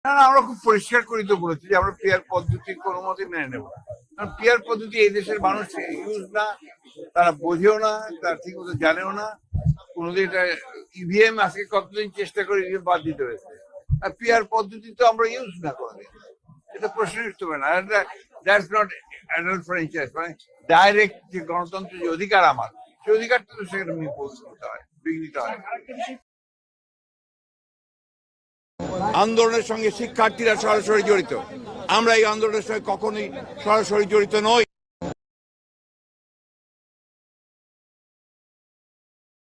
না না, আমরা খুব পরিষ্কার করে তো বলেছি যে আমরা পিয়ার পদ্ধতি কোনো মতে মেনে নেব। কারণ পিয়ার পদ্ধতি এই দেশের মানুষ ইউজ না, তারা বোঝেও না, তারা ঠিক মতো জানেও না। কোনোদিন এটা ইভিএম আজকে কতদিন চেষ্টা করে ইভিএম বাদ দিতে হয়েছে, আর পিয়ার পদ্ধতি তো আমরা ইউজ না কোনোদিন। এটা প্রশ্নই উঠতে পারে না। দ্যাটস নট অ্যাডাল্ট ফ্র্যাঞ্চাইজ, মানে ডাইরেক্ট যে গণতন্ত্রের যে অধিকার আমার, সেই অধিকারটা তো সেখানে করতে হয়, বিঘ্নিত হয়। আন্দোলনের সঙ্গে শিক্ষার্থীরা সরাসরি জড়িত, আমরা এই আন্দোলনের সঙ্গে কখনোই সরাসরি জড়িত নই।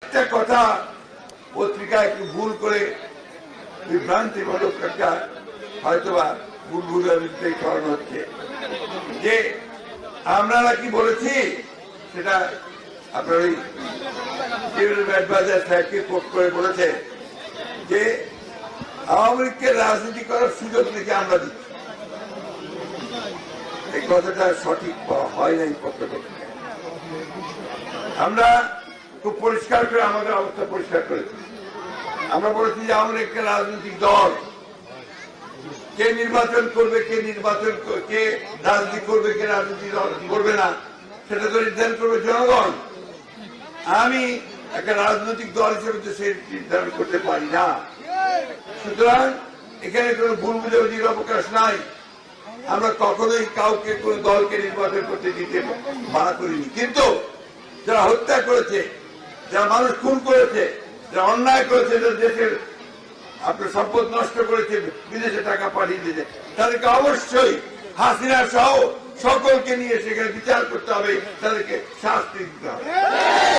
একটা কথা পত্রিকায় একটু ভুল করে বিভ্রান্তিমূলক একটা হয়তোবা ভুলভুলের করানো হচ্ছে, যে আমরা নাকি বলেছি, সেটা আপনার ওই সাহেবকে কোট করে বলেছে যে আওয়ামী লীগকে রাজনীতি করার সুযোগ নাকি আমরা দিচ্ছি। এই কথাটা সঠিক হয় নাই পত্রপত্রিকা। আমরা খুব পরিষ্কার করে আমাদের অবস্থা পরিষ্কার করেছি। আমরা বলেছি যে আওয়ামী লীগকে রাজনৈতিক দল, কে নির্বাচন করবে, কে রাজনীতি করবে, কে রাজনীতি করবে না, সেটা তো নির্ধারণ করবে জনগণ। আমি একটা রাজনৈতিক দল হিসেবে তো সে নির্ধারণ করতে পারি না। সুতরাং এখানে কোন ভুল বুঝাবুঝির অবকাশ নাই। আমরা কখনোই কাউকে কোন দলকে নির্বাচন করতে দিতে মানা করিনি। কিন্তু যারা হত্যা করেছে, যারা মানুষ খুন করেছে, যারা অন্যায় করেছে, যারা দেশের আপনার সম্পদ নষ্ট করেছে, বিদেশে টাকা পাঠিয়ে দিয়েছে, তাদেরকে অবশ্যই হাসিনা সহ সকলকে নিয়ে সেখানে বিচার করতে হবে, তাদেরকে শাস্তি দিতে হবে।